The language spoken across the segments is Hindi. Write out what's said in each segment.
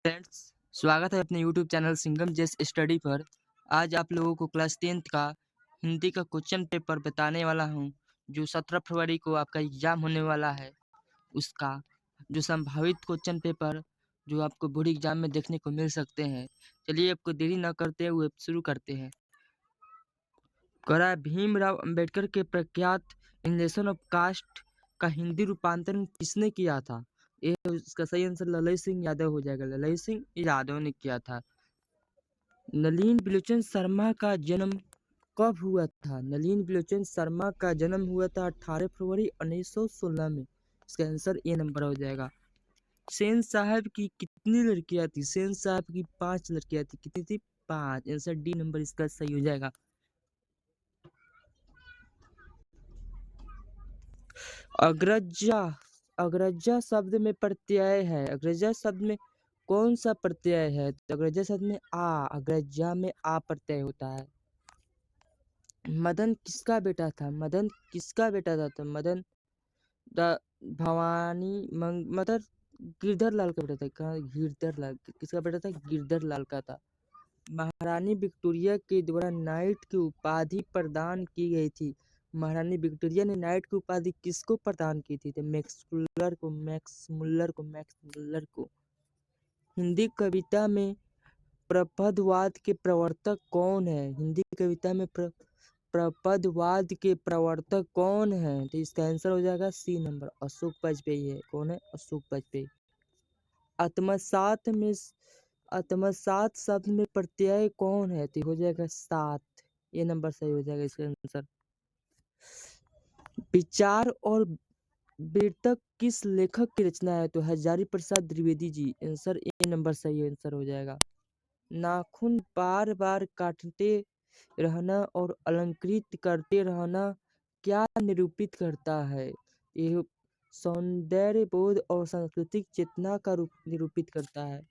फ्रेंड्स, स्वागत है अपने यूट्यूब चैनल सिंगम जेस स्टडी पर। आज आप लोगों को क्लास 10th का हिंदी का क्वेश्चन पेपर बताने वाला हूं, जो 17 फरवरी को आपका एग्जाम होने वाला है। उसका जो संभावित क्वेश्चन पेपर जो आपको बोर्ड एग्जाम में देखने को मिल सकते हैं। चलिए आपको देरी न करते हुए शुरू करते हैं। करा भीमराव अंबेडकर के प्रख्यात इन्वेशन ऑफ कास्ट का हिंदी रूपांतरण किसने किया था? ये इसका सही आंसर ललित सिंह यादव हो जाएगा। ललित सिंह यादव ने किया था। नलिनी बिलोचन शर्मा का जन्म कब हुआ था? नलिनी बिलोचन शर्मा का जन्म हुआ था 18 फरवरी 1916 में। इसका आंसर ए नंबर हो जाएगा। सेन साहब की कितनी लड़कियां थी? सेन साहब की 5 लड़कियां थी। कितनी थी? 5। आंसर डी नंबर इसका सही हो जाएगा। अग्रजा अग्रजा शब्द में प्रत्यय है। अग्रजा शब्द में कौन सा प्रत्यय है? तो अग्रजा शब्द में आ। अग्रजा में आ प्रत्यय होता है। मदन किसका बेटा था? मदन किसका बेटा था? तो मदन भवानी मतलब गिरधर लाल का बेटा था। कहाँ? गिरधर लाल। किसका बेटा था? गिरधर लाल का था। महारानी विक्टोरिया के द्वारा नाइट की उपाधि प्रदान की गई थी। महारानी विक्टोरिया ने नाइट की उपाधि किसको प्रदान की थी? तो मैक्समुलर को। हिंदी कविता में प्रपदवाद के प्रवर्तक कौन है? हिंदी कविता में प्रपदवाद के प्रवर्तक कौन है? तो इसका आंसर हो जाएगा सी नंबर, अशोक वाजपेयी है। कौन है? अशोक वाजपेयी। आत्मसात शब्द में प्रत्यय कौन है? तो हो जाएगा सात। ये नंबर सही हो जाएगा इसका आंसर। विचार और वीरतक किस लेखक की रचना है? तो Hazari Prasad Dwivedi ji. Answer A number सही आंसर हो जाएगा। नाखून बार बार काटते रहना और अलंकृत करते रहना क्या निरूपित करता है? यह सौंदर्य बोध और सांस्कृतिक चेतना का निरूपित करता है।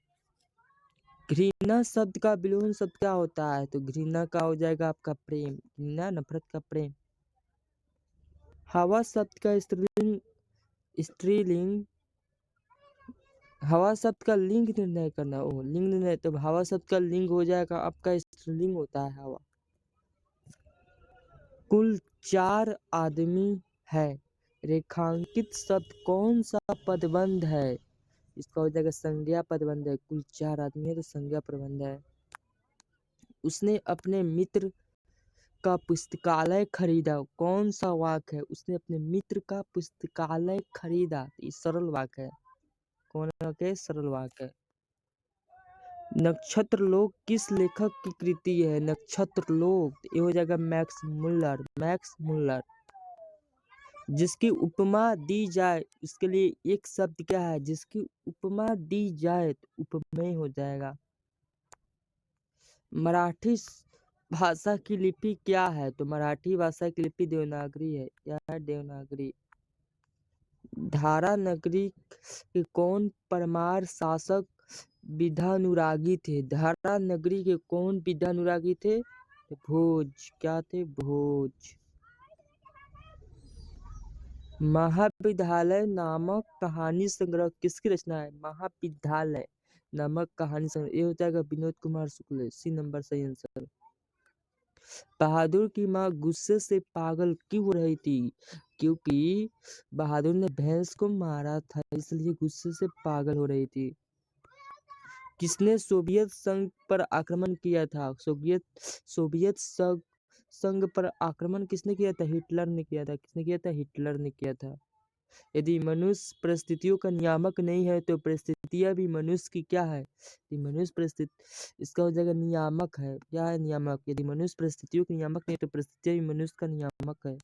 घृणा शब्द का विलोम शब्द क्या होता है? तो घृणा का हो जाएगा आपका प्रेम। घृणा नफरत का प्रेम। हवा शब्द का स्त्रीलिंग हवा शब्द का लिंग निर्णय करना। ओ लिंग निर्णय, तो हवा शब्द का लिंग हो जाएगा आपका स्त्रीलिंग होता है हवा। कुल 4 आदमी है। रेखांकित शब्द कौन सा पदबंध है? इसका हो जाएगा संज्ञा पदबंध है। कुल 4 आदमी है तो संज्ञा पदबंध है। उसने अपने मित्र का पुस्तकालय खरीदा। कौन सा वाक्य है? उसने अपने मित्र का पुस्तकालय खरीदा। ये सरल वाक्य है। कौन वाक्य है? सरल वाक्य है। नक्षत्रलोक किस लेखक की कृति है? नक्षत्रलोक ये हो जाएगा मैक्स मुल्लर। जिसकी उपमा दी जाए इसके लिए एक शब्द क्या है? जिसकी उपमा दी जाए तो उपमेय हो जाएगा। मराठी भाषा की लिपि क्या है? तो मराठी भाषा की लिपि देवनागरी है। क्या है? देवनागरी। धारा नगरी के कौन परमार शासक विधानुरागी थे? धारा नगरी के कौन विधानुरागी थे? भोज। क्या थे? भोज। महाविद्यालय नामक कहानी संग्रह किसकी रचना है? महाविद्यालय नामक कहानी संग्रह ये हो जाएगा विनोद कुमार शुक्ल। सी नंबर सही आंसर। बहादुर की माँ गुस्से से पागल क्यों हो रही थी? क्योंकि बहादुर ने भैंस को मारा था, इसलिए गुस्से से पागल हो रही थी। किसने सोवियत संघ पर आक्रमण किया था? सोवियत संघ पर आक्रमण किसने किया था? हिटलर ने किया था। किसने किया था? हिटलर ने किया था। यदि मनुष्य परिस्थितियों का नियामक नहीं है तो परिस्थितियां भी मनुष्य की क्या है? मनुष्य परिस्थिति इसका हो जाएगा नियामक है। क्या है? नियामक। यदि मनुष्य परिस्थितियों का नियामक नहीं तो परिस्थितियां भी मनुष्य का नियामक है।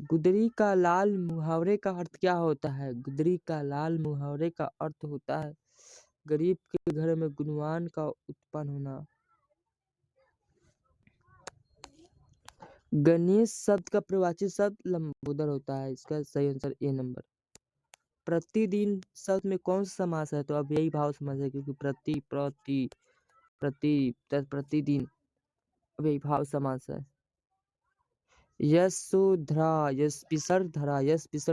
गुदरी का लाल मुहावरे का अर्थ क्या होता है? गुदरी का लाल मुहावरे का अर्थ होता है गरीब के घर में गुणवान का उत्पन्न होना। गणेश शब्द का प्रवाची शब्द लंबोदर होता है। इसका सही आंसर ए नंबर। प्रतिदिन शब्द में कौन सा समास है? तो अब यही भाव समास है, क्योंकि प्रतिदिन अब यही भाव समास है। यशोधरा यश विसर्ग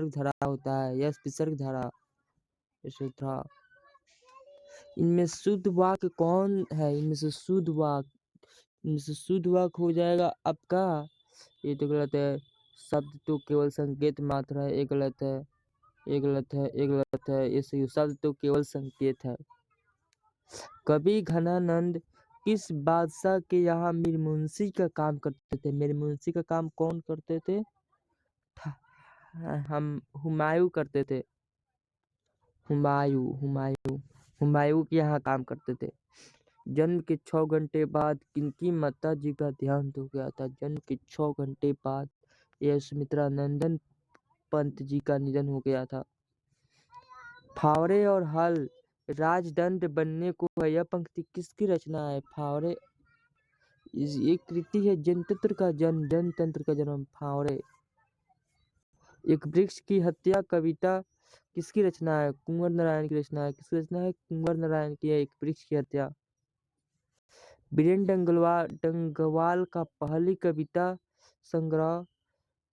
धरा होता है। यश विसर्ग धरा यशोधरा। इनमें शुद्ध वाक्य कौन है? इनमें से शुद्ध वाक्य हो जाएगा आपका, ये तो गलत है। शब्द तो केवल संकेत मात्र है, ये गलत है, ये गलत है, ये गलत है, ये सही। शब्द तो केवल संकेत है। कवि घनानंद किस बादशाह के यहाँ मीरमुंशी का काम करते थे? मीरमुंशी का काम कौन करते थे? हम हुमायूं करते थे। हुमायूं के यहाँ काम करते थे। जन्म के 6 घंटे बाद किनकी माता जी का देहांत हो गया था? जन्म के 6 घंटे बाद यह सुमित्रा नंदन पंत जी का निधन हो गया था। फावड़े और हल राजदंड बनने को है, यह पंक्ति किसकी रचना है? फावड़े एक कृति है जनतंत्र का जन्म। फावड़े। एक वृक्ष की हत्या कविता किसकी रचना है? कुंवर नारायण की रचना है। किसकी रचना है? कुंवर नारायण की है एक वृक्ष की हत्या। बीरेन डंगवाल का पहली कविता संग्रह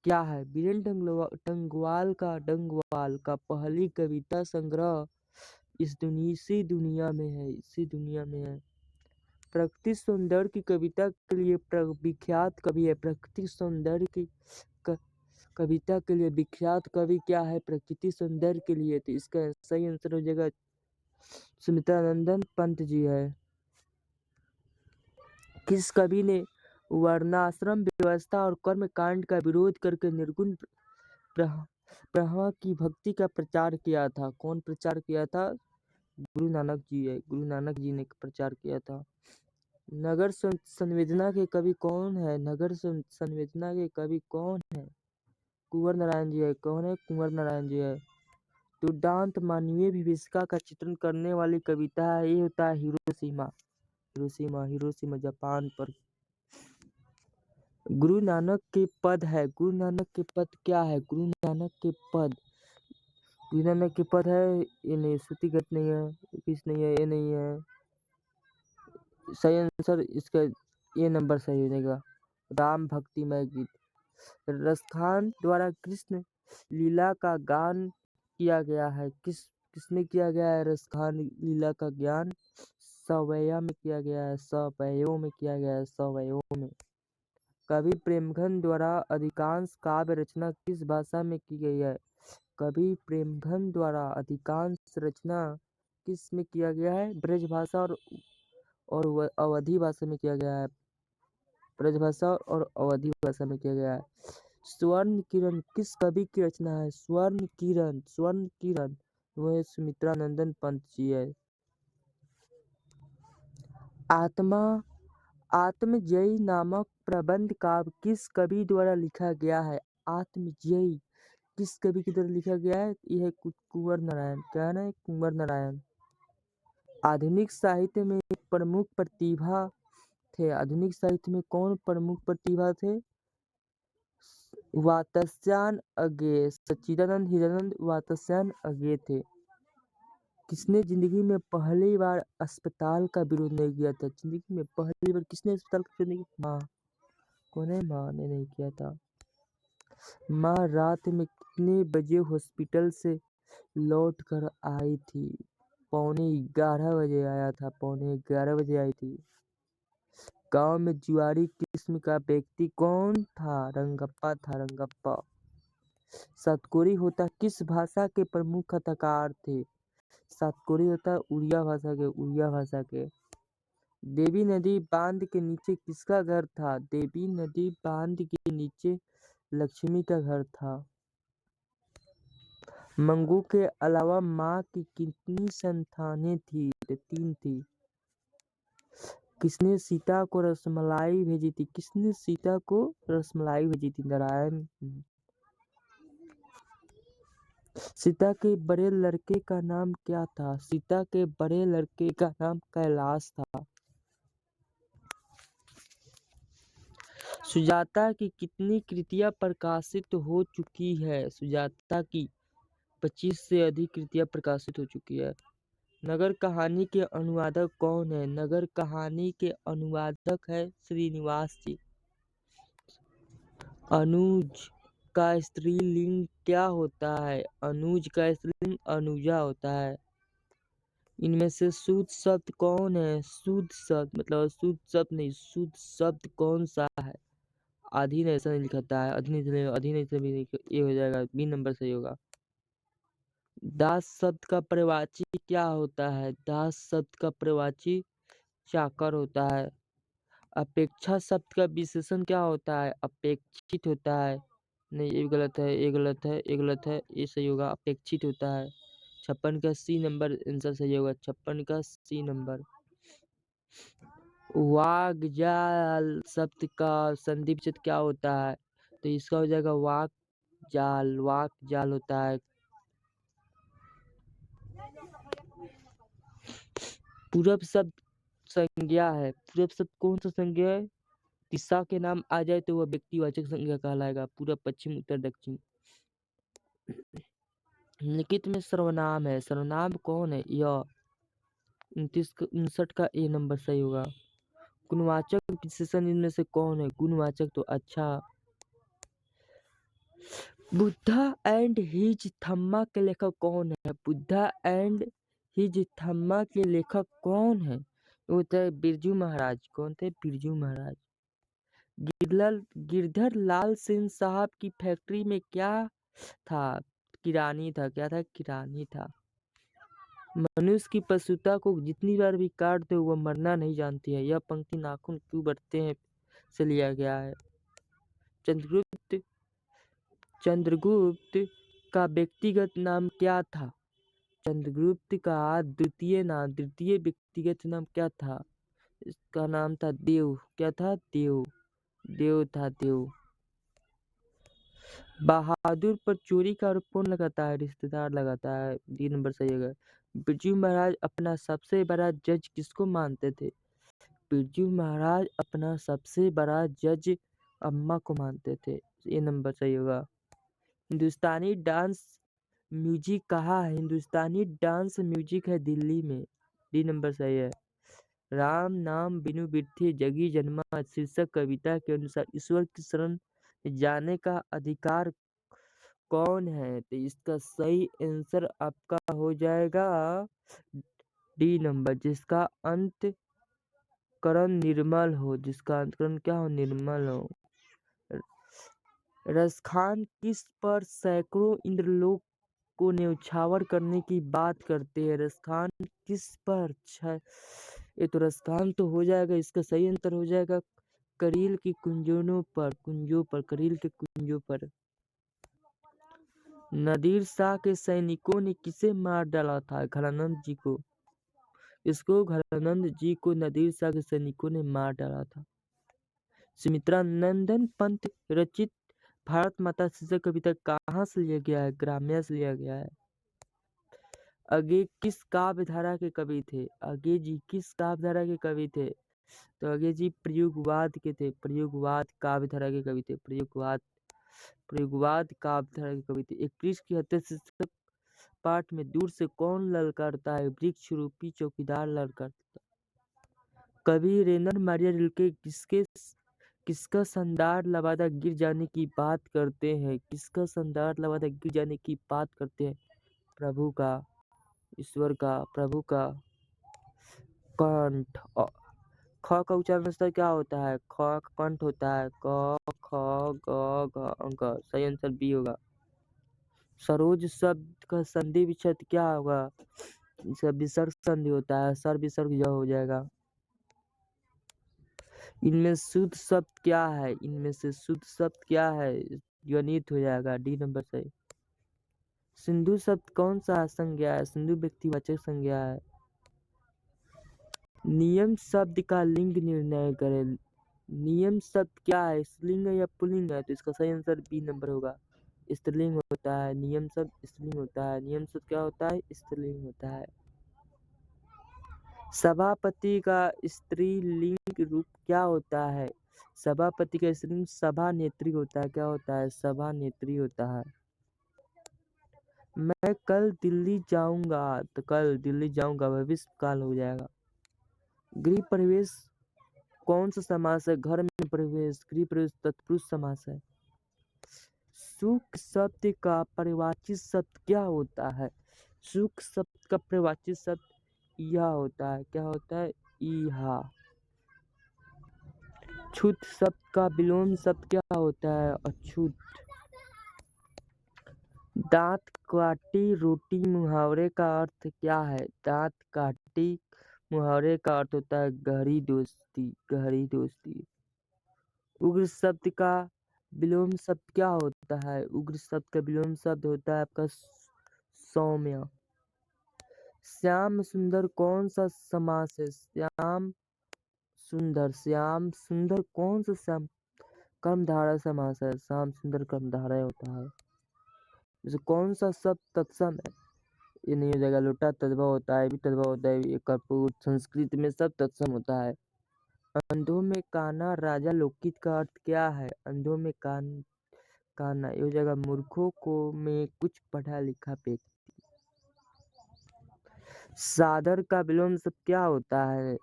क्या है? बीरेन डंगवाल का पहली कविता संग्रह इसी दुनिया में है। प्रकृति सौंदर्य की कविता के लिए विख्यात कवि है। प्रकृति सौंदर्य की कविता के लिए विख्यात कवि क्या है? प्रकृति सौंदर्य के लिए। तो इसका सही आंसर हो जाएगा सुमित्रा नंदन पंत जी है। किस कवि ने वर्णाश्रम व्यवस्था और कर्म कांड का विरोध करके निर्गुण ब्रह्म की भक्ति का प्रचार किया था? कौन प्रचार किया था? गुरु नानक जी है। गुरु नानक जी ने प्रचार किया था। नगर संवेदना के कवि कौन है? नगर संवेदना के कवि कौन है? कुंवर नारायण जी है। कौन है? कुंवर नारायण जी है। दुर्दांत मानवीय विभीषिका का चित्रण करने वाली कविता है, ये होता है हिरोशिमा जापान पर। गुरु नानक के पद है। गुरु नानक के पद क्या है? गुरु नानक के पद है, ये नहीं, श्रुतिगत नहीं है, किस नहीं है, ये नहीं है। सही आंसर इसका ये नंबर सही हो जाएगा। राम भक्तिमय गीत। रसखान द्वारा कृष्ण लीला का गान किया गया है। किसने किया गया है? रसखान लीला का ज्ञान सवैया में किया गया है। सवैयों में। कवि प्रेमचंद द्वारा अधिकांश काव्य रचना किस भाषा में की गई है? कवि प्रेमचंद द्वारा अधिकांश रचना किस में किया गया है? ब्रज भाषा और अवधी भाषा में किया गया है। ब्रज भाषा और अवधी भाषा में किया गया है। स्वर्ण किरण किस कवि की रचना है? स्वर्ण किरण वह सुमित्रा नंदन पंत जी है। आत्मजयी नामक प्रबंध काव्य किस कवि द्वारा लिखा गया है? आत्मजयी किस कवि के द्वारा लिखा गया है? यह कुंवर नारायण। क्या है? कुंवर नारायण। आधुनिक साहित्य में प्रमुख प्रतिभा थे। आधुनिक साहित्य में कौन प्रमुख प्रतिभा थे? वात्स्यायन अज्ञेय। सच्चिदानंद हीरानंद वात्स्यायन अज्ञेय थे। किसने जिंदगी में पहली बार अस्पताल का विरोध नहीं किया था? जिंदगी में पहली बार किसने अस्पताल का विरोध नहीं किया? माँ। कौन है? माँ ने नहीं किया था। माँ रात में कितने बजे हॉस्पिटल से लौट कर आई थी? 11:15 बजे आया था। 11:15 बजे आई थी। गांव में जुआरी किस्म का व्यक्ति कौन था? रंगप्पा। सातकोरी होता किस भाषा के प्रमुख कथाकार थे? सातकोरी होता उड़िया भाषा के। देवी नदी बांध के नीचे किसका घर था? देवी नदी बांध के नीचे लक्ष्मी का घर था। मंगू के अलावा माँ की कितनी संतानें थी? 3 थी। किसने सीता को रसमलाई भेजी थी? नारायण। सीता के बड़े लड़के का नाम क्या था? सीता के बड़े लड़के का नाम कैलाश था। सुजाता की कितनी कृतियां प्रकाशित हो चुकी है? सुजाता की 25 से अधिक कृतियां प्रकाशित हो चुकी है। नगर कहानी के अनुवादक कौन है? नगर कहानी के अनुवादक है श्रीनिवास जी। अनुज का स्त्रीलिंग क्या होता है? अनुज का स्त्रीलिंग अनुजा होता है। इनमें से शुद्ध शब्द कौन है? शुद्ध शब्द मतलब शुद्ध शब्द नहीं, शुद्ध शब्द कौन सा है? आधी ने ऐसा नहीं लिखता है, आधी नहीं से भी नहीं, ये हो जाएगा, बी नंबर सही होगा। दास शब्द का प्रवाची क्या होता है? दास शब्द का प्रवाची चाकर होता है। अपेक्षा शब्द का विशेषण क्या होता है? अपेक्षित होता है। नहीं, ये गलत है, ये गलत है, ये गलत है, ये सही होगा, अपेक्षित होता है। 56 का सी नंबर आंसर सही होगा, 56 का सी नंबर। वागजाल शब्द का संधि विच्छेद क्या होता है? तो इसका हो जाएगा वाक जाल, वाक जाल होता है। पूरब शब्द संज्ञा है। पूरब शब्द कौन सा संज्ञा है? दिशा के नाम आ जाए तो वह व्यक्तिवाचक संज्ञा कहलाएगा। पूरब, पश्चिम, उत्तर, दक्षिण। निम्नलिखित में सर्वनाम है। सर्वनाम कौन है? यह 59 का ए नंबर सही होगा। गुणवाचक विशेषण इनमें से कौन है? गुणवाचक तो अच्छा। बुद्धा एंड हिज थम्मा के लेखक कौन है? बुद्धा एंड हिज थम्मा के लेखक कौन है? वो थे बिरजू महाराज। कौन थे? बिरजू महाराज। गिरधर लाल सिंह साहब की फैक्ट्री में क्या था? किरानी था। क्या था? किरानी था। मनुष्य की पशुता को जितनी बार भी काट दो वह मरना नहीं जानती है। यह पंक्ति नाखून क्यों बढ़ते हैं से लिया गया है। चंद्रगुप्त का व्यक्तिगत नाम क्या था? चंद्रगुप्त का द्वितीय व्यक्तिगत नाम क्या था? इसका नाम था देव। क्या था? देव। देव था, देव। बहादुर पर चोरी का आरोप कौन लगाता है? रिश्तेदार लगाता है। डी नंबर सही होगा। बिरजू महाराज अपना सबसे बड़ा जज किसको मानते थे? बिरजू महाराज अपना सबसे बड़ा जज अम्मा को मानते थे। ये नंबर सही होगा। हिंदुस्तानी डांस म्यूजिक कहाँ है? हिंदुस्तानी डांस म्यूजिक है दिल्ली में। डी नंबर सही है। राम नाम बिनु बिरथी जगी जन्मा शीर्षक कविता के अनुसार ईश्वर की शरण जाने का अधिकार कौन है? तो इसका सही आंसर आपका हो जाएगा डी नंबर, जिसका अंतकरण निर्मल हो। जिसका अंतकरण क्या हो? निर्मल हो। रसखान किस पर सैकड़ों इंद्रलोक को न्यौछावर करने की बात करते हैं? रसखान किस पर? ये तो रसखान तो हो जाएगा, इसका सही आंसर हो जाएगा करील की कुंजों पर, करील के कुंजों पर। नादिर शाह के सैनिकों ने किसे मार डाला था? घनानंद जी को। इसको घनानंद जी को नादिर शाह के सैनिकों ने मार डाला था। सुमित्रा नंदन पंत रचित भारत माता शीर्षक कविता कहाँ से लिया गया है? ग्राम्या से लिया गया है। अगे किस काव्य धारा के कवि थे? अगे जी किस काव्य धारा के कवि थे? तो अगे जी प्रयुगवाद के थे। प्रयुगवाद काव्य धारा के कवि थे। प्रयुगवाद काव्य धारा के कवि थे। एक वृक्ष की हत्या शीर्षक पाठ में दूर से कौन ललकारता है? वृक्ष रूपी चौकीदार ललकारता। कवि रेनर मारिया रिल्के किसका शानदार लवादा गिर जाने की बात करते हैं? किसका शानदार लवादा गिर जाने की बात करते हैं? प्रभु का, ईश्वर का, प्रभु का कंठ। ख का उच्चारण स्तर क्या होता है? ख का कंठ होता है। क ख ग घ ग। सही आंसर बी होगा। सरोज शब्द का संधि विच्छेद क्या होगा? इसका विसर्ग संधि होता है। सर विसर्ग ज हो जाएगा। इनमें शुद्ध शब्द क्या है? इनमें से शुद्ध शब्द क्या है? गणित हो जाएगा। डी नंबर सही। सिंधु शब्द कौन सा संज्ञा है? सिंधु व्यक्तिवाचक संज्ञा है। नियम शब्द का लिंग निर्णय करें। नियम शब्द क्या है? स्त्रीलिंग है या पुल्लिंग है? तो इसका सही आंसर बी नंबर होगा। स्त्रीलिंग होता है। नियम शब्द स्त्रीलिंग होता है। नियम शब्द क्या होता है? स्त्रीलिंग होता है। सभापति का स्त्रीलिंग रूप क्या होता है? सभापति का स्त्रीलिंग सभा नेत्री होता है। क्या होता है? सभा नेत्री होता है। मैं कल दिल्ली जाऊंगा। तो कल दिल्ली जाऊंगा भविष्य काल हो जाएगा। गृह प्रवेश कौन सा समास है? घर में प्रवेश। गृह प्रवेश तत्पुरुष समास है। सुख शब्द का परिवाची शब्द क्या होता है? सुख शब्द का परिवाची शब्द इहा होता है। क्या होता है? इहा। छूत शब्द का विलोम शब्द क्या होता है? अछूत। दांत काटी रोटी मुहावरे का अर्थ क्या है? दांत काटी मुहावरे का अर्थ होता है गहरी दोस्ती, गहरी दोस्ती। उग्र शब्द का विलोम शब्द क्या होता है? उग्र शब्द का विलोम शब्द होता है आपका सौम्य। श्याम सुंदर कौन सा समास है? श्याम सुंदर, श्याम सुंदर कौन सा श्याम कर्मधारय समास है? श्याम सुंदर कर्मधारय होता है। जैसे कौन सा शब्द तत्सम है? ये नहीं हो जाएगा। लोटा तद्भव होता है, भी तद्भव होता है, ये कर्पूर। संस्कृत में सब तत्सम होता है। अंधों में काना राजा लोकित का अर्थ क्या है? अंधों में काना ये हो जाएगा मूर्खों को में कुछ पढ़ा लिखा व्यक्ति। सादर का विलोम शब्द क्या होता है?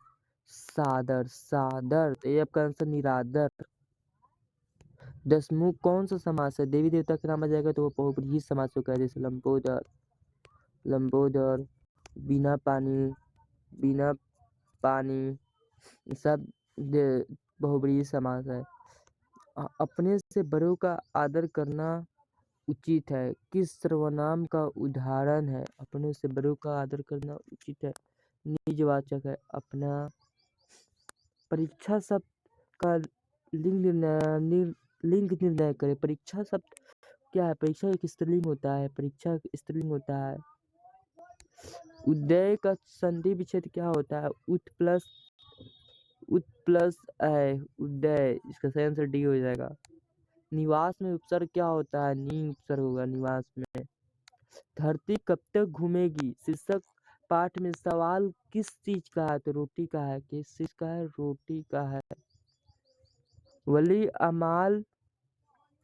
सादर, सादर तो ये आपका आंसर निरादर। दसमुख कौन सा समास है? देवी देवता का नाम आ जाएगा तो वो बहुब्रीहि समास होगा। जैसे लंबोदर, लंबोदर, बिना पानी, बिना पानी, सब बहुब्रीहि समास है। अपने से बड़ों का आदर करना उचित है किस सर्वनाम का उदाहरण है? अपने से बड़ों का आदर करना उचित है निजवाचक है अपना। परीक्षा शब्द का लिंग निर्णय करें। परीक्षा शब्द क्या है? परीक्षा एक स्त्रीलिंग होता है, परीक्षा एक स्त्रीलिंग होता है। उदय का संधि विच्छेद क्या होता है? उत प्लस है उदय। इसका सही आंसर डी हो जाएगा। निवास में उपसर्ग क्या होता है? नी उपसर्ग होगा निवास में। धरती कब तक घूमेगी? शीर्षक पाठ में सवाल किस चीज का है? तो रोटी का है। किस चीज का है? रोटी का है। वली अमाल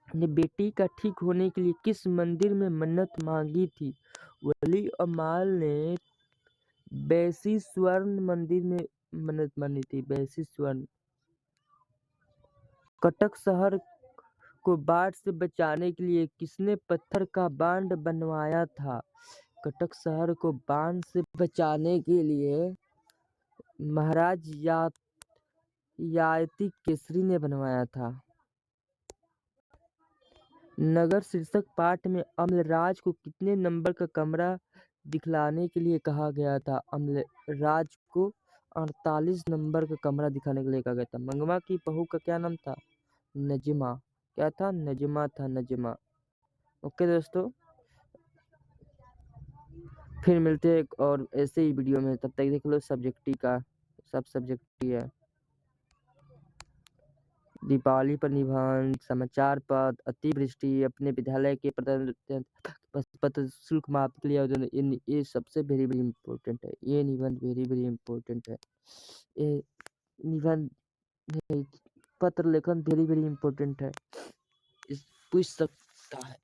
ने बेटी का ठीक होने के लिए किस मंदिर में मन्नत मांगी थी? वली अमाल ने बैसी स्वर्ण मंदिर में मन्नत मांगी थी। बैसी स्वर्ण। कटक शहर को बाढ़ से बचाने के लिए किसने पत्थर का बांध बनवाया था? कटक शहर को बाढ़ से बचाने के लिए महाराज यायाति केसरी ने बनवाया था। नगर शीर्षक पाठ में अम्लराज को कितने नंबर का कमरा दिखलाने के लिए कहा गया था? अम्लराज को 48 नंबर का कमरा दिखाने के लिए कहा गया था। मंगवा की बहू का क्या नाम था? नजमा। क्या था? नजमा था, नजमा। ओके दोस्तों, फिर मिलते हैं एक और ऐसे ही वीडियो में। तब तक देख लो सब्जेक्टी का, सब सब्जेक्टी है। दीपावली पर निबंध, समाचार पत्र, अतिवृष्टि, अपने विद्यालय के पत्र शुल्क माफ के लिए आवेदन, ये सबसे वेरी वेरी इम्पोर्टेंट है। ये निबंध वेरी वेरी इम्पोर्टेंट है। ये निबंध पत्र लेखन वेरी वेरी इम्पोर्टेंट है। इस पूछ सकता है।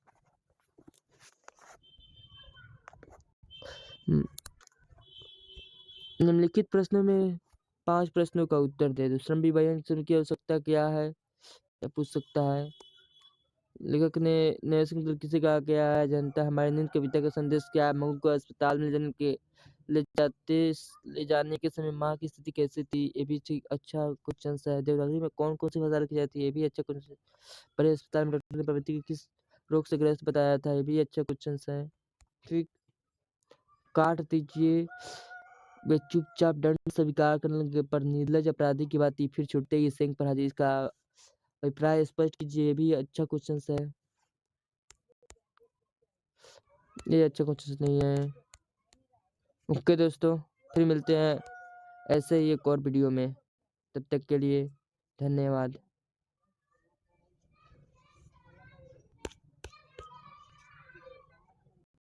निम्नलिखित प्रश्नों में 5 प्रश्नों का उत्तर दे दो। श्रम विभाजन की आवश्यकता क्या है? या पूछ सकता है। लेखक ने नए संकल्प किसे कहा गया है? जनता हमारी नींद कविता का संदेश क्या है? मऊ को अस्पताल में ले जाने के समय माँ की स्थिति कैसी थी? ये भी ठीक अच्छा क्वेश्चन है। देवदासी में कौन कौन सी फसल रखी जाती है? ये भी अच्छा क्वेश्चन। बड़े अस्पताल में डॉक्टर ने प्रवृत्ति की किस रोग से ग्रस्त बताया था? ये भी अच्छा क्वेश्चन है। ठीक, काट दीजिए। वे चुपचाप दंड स्वीकार करने पर निर्लज अपराधी की बात फिर छूटते ही सिंह पर हाजिर। इसका अभिप्राय स्पष्ट कीजिए। ये भी अच्छा क्वेश्चन है। ये अच्छा क्वेश्चन नहीं है। ओके दोस्तों, फिर मिलते हैं ऐसे ही एक और वीडियो में। तब तक के लिए धन्यवाद।